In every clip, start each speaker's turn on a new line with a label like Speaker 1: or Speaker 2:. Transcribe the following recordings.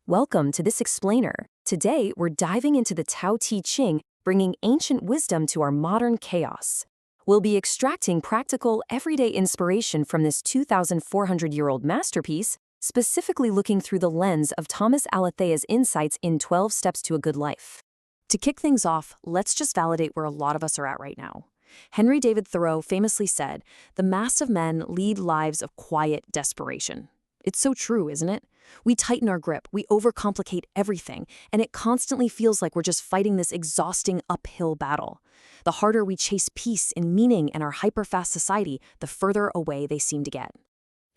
Speaker 1: Welcome to this explainer. Today, we're diving into the Tao Te Ching, bringing ancient wisdom to our modern chaos. We'll be extracting practical, everyday inspiration from this 2,400-year-old masterpiece, specifically looking through the lens of Thomas Alethea's insights in 12 Steps to a Good Life. To kick things off, let's just validate where a lot of us are at right now. Henry David Thoreau famously said, "The mass of men lead lives of quiet desperation." It's so true, isn't it? We tighten our grip, we overcomplicate everything, and it constantly feels like we're just fighting this exhausting uphill battle. The harder we chase peace and meaning in our hyper-fast society, the further away they seem to get.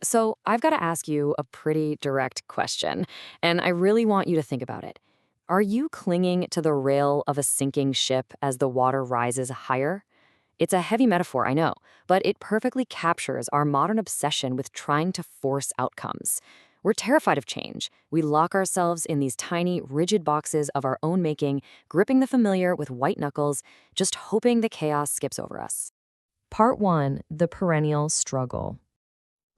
Speaker 1: So I've got to ask you a pretty direct question, and I really want you to think about it. Are you clinging to the rail of a sinking ship as the water rises higher? It's a heavy metaphor, I know, but it perfectly captures our modern obsession with trying to force outcomes. We're terrified of change. We lock ourselves in these tiny, rigid boxes of our own making, gripping the familiar with white knuckles, just hoping the chaos skips over us. Part 1. The Perennial Struggle.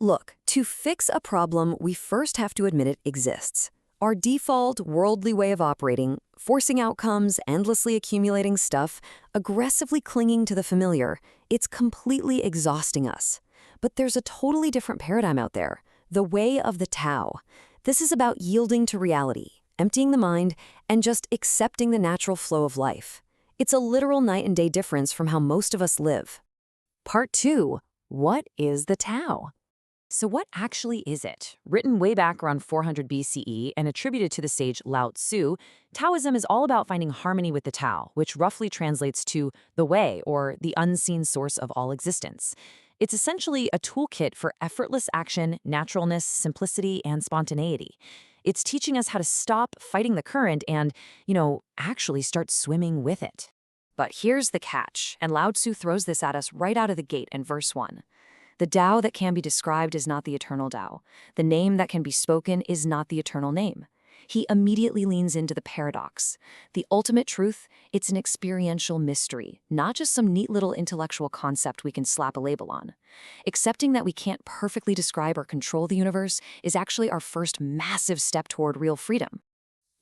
Speaker 1: Look, to fix a problem, we first have to admit it exists. Our default, worldly way of operating, forcing outcomes, endlessly accumulating stuff, aggressively clinging to the familiar, it's completely exhausting us. But there's a totally different paradigm out there, the way of the Tao. This is about yielding to reality, emptying the mind, and just accepting the natural flow of life. It's a literal night and day difference from how most of us live. Part 2. What is the Tao? So what actually is it? Written way back around 400 BCE and attributed to the sage Lao Tzu, Taoism is all about finding harmony with the Tao, which roughly translates to the way, or the unseen source of all existence. It's essentially a toolkit for effortless action, naturalness, simplicity, and spontaneity. It's teaching us how to stop fighting the current and, actually start swimming with it. But here's the catch, and Lao Tzu throws this at us right out of the gate in verse 1. The Tao that can be described is not the eternal Tao. The name that can be spoken is not the eternal name. He immediately leans into the paradox. The ultimate truth, it's an experiential mystery, not just some neat little intellectual concept we can slap a label on. Accepting that we can't perfectly describe or control the universe is actually our first massive step toward real freedom.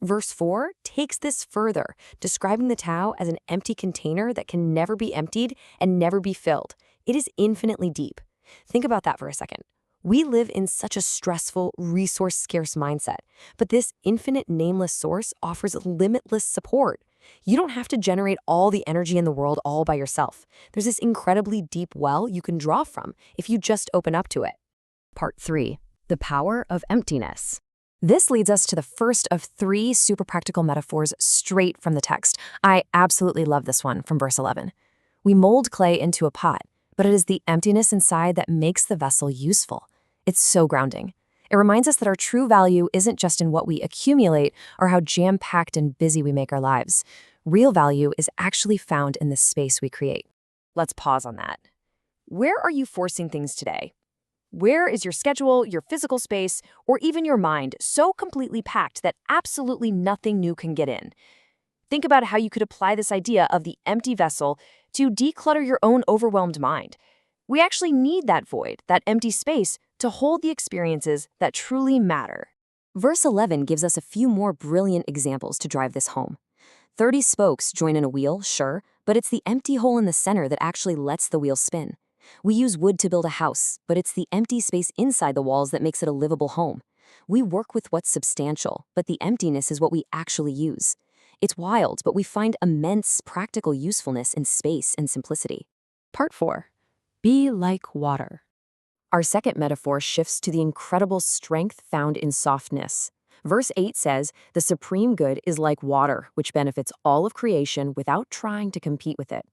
Speaker 1: Verse 4 takes this further, describing the Tao as an empty container that can never be emptied and never be filled. It is infinitely deep. Think about that for a second. We live in such a stressful, resource-scarce mindset, but this infinite nameless source offers limitless support. You don't have to generate all the energy in the world all by yourself. There's this incredibly deep well you can draw from if you just open up to it. Part 3. The Power of Emptiness. This leads us to the first of 3 super practical metaphors straight from the text. I absolutely love this one from verse 11. We mold clay into a pot, but it is the emptiness inside that makes the vessel useful. It's so grounding. It reminds us that our true value isn't just in what we accumulate or how jam-packed and busy we make our lives. Real value is actually found in the space we create. Let's pause on that. Where are you forcing things today? Where is your schedule, your physical space, or even your mind so completely packed that absolutely nothing new can get in? Think about how you could apply this idea of the empty vessel to declutter your own overwhelmed mind. We actually need that void, that empty space, to hold the experiences that truly matter. Verse 11 gives us a few more brilliant examples to drive this home. 30 spokes join in a wheel, sure, but it's the empty hole in the center that actually lets the wheel spin. We use wood to build a house, but it's the empty space inside the walls that makes it a livable home. We work with what's substantial, but the emptiness is what we actually use. It's wild, but we find immense practical usefulness in space and simplicity. Part 4. Be like water. Our second metaphor shifts to the incredible strength found in softness. Verse 8 says, "The supreme good is like water, which benefits all of creation without trying to compete with it."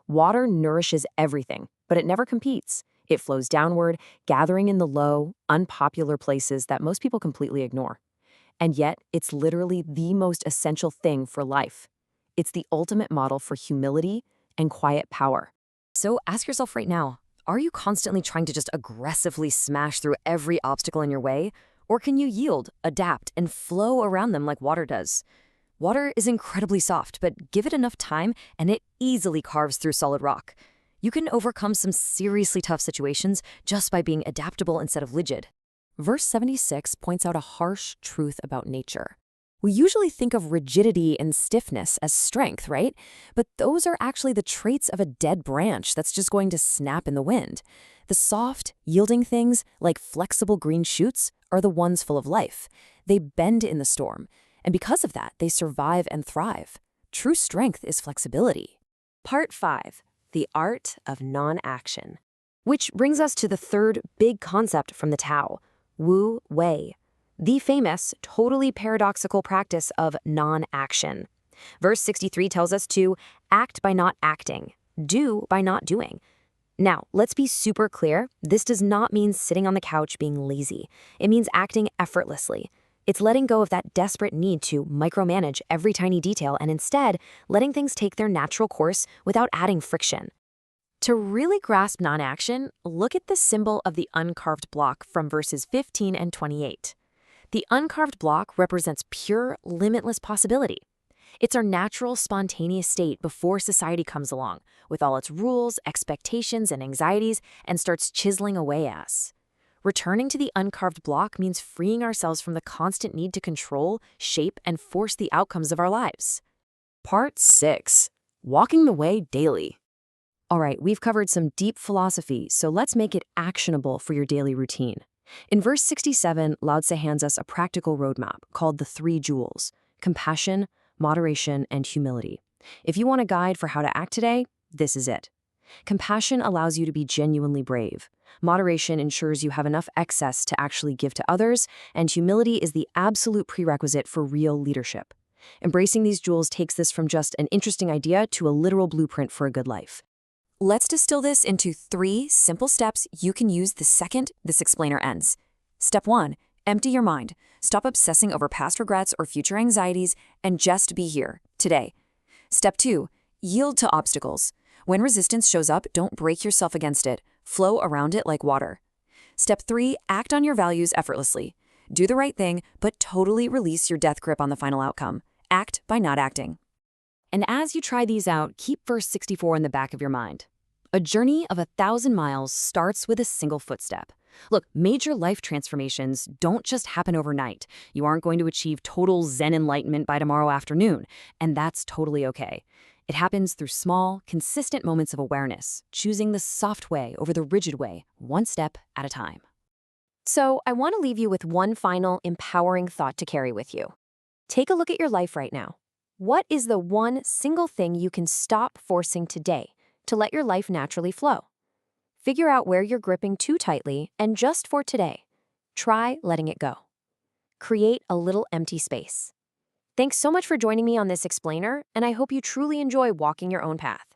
Speaker 1: Water nourishes everything, but it never competes. It flows downward, gathering in the low, unpopular places that most people completely ignore. And yet, it's literally the most essential thing for life. It's the ultimate model for humility and quiet power. So ask yourself right now, are you constantly trying to just aggressively smash through every obstacle in your way? Or can you yield, adapt, and flow around them like water does? Water is incredibly soft, but give it enough time and it easily carves through solid rock. You can overcome some seriously tough situations just by being adaptable instead of rigid. Verse 76 points out a harsh truth about nature. We usually think of rigidity and stiffness as strength, right? But those are actually the traits of a dead branch that's just going to snap in the wind. The soft, yielding things, like flexible green shoots, are the ones full of life. They bend in the storm, and because of that, they survive and thrive. True strength is flexibility. Part 5. The Art of Non-Action. Which brings us to the third big concept from the Tao, Wu Wei, the famous, totally paradoxical practice of non-action. Verse 63 tells us to act by not acting, do by not doing. Now, let's be super clear. This does not mean sitting on the couch being lazy. It means acting effortlessly. It's letting go of that desperate need to micromanage every tiny detail and instead letting things take their natural course without adding friction. To really grasp non-action, look at the symbol of the uncarved block from verses 15 and 28. The uncarved block represents pure, limitless possibility. It's our natural, spontaneous state before society comes along, with all its rules, expectations, and anxieties, and starts chiseling away at us. Returning to the uncarved block means freeing ourselves from the constant need to control, shape, and force the outcomes of our lives. Part 6. Walking the Way Daily. All right, we've covered some deep philosophy, so let's make it actionable for your daily routine. In verse 67, Lao Tse hands us a practical roadmap called the 3 jewels: compassion, moderation, and humility. If you want a guide for how to act today, this is it. Compassion allows you to be genuinely brave. Moderation ensures you have enough excess to actually give to others, and humility is the absolute prerequisite for real leadership. Embracing these jewels takes this from just an interesting idea to a literal blueprint for a good life. Let's distill this into 3 simple steps you can use the second this explainer ends. Step 1. Empty your mind. Stop obsessing over past regrets or future anxieties and just be here, today. Step 2. Yield to obstacles. When resistance shows up, don't break yourself against it. Flow around it like water. Step 3. Act on your values effortlessly. Do the right thing, but totally release your death grip on the final outcome. Act by not acting. And as you try these out, keep verse 64 in the back of your mind. A journey of 1,000 miles starts with a single footstep. Look, major life transformations don't just happen overnight. You aren't going to achieve total Zen enlightenment by tomorrow afternoon, and that's totally okay. It happens through small, consistent moments of awareness, choosing the soft way over the rigid way, one step at a time. So, I want to leave you with one final, empowering thought to carry with you. Take a look at your life right now. What is the one single thing you can stop forcing today to let your life naturally flow? Figure out where you're gripping too tightly, and just for today, try letting it go. Create a little empty space. Thanks so much for joining me on this explainer, and I hope you truly enjoy walking your own path.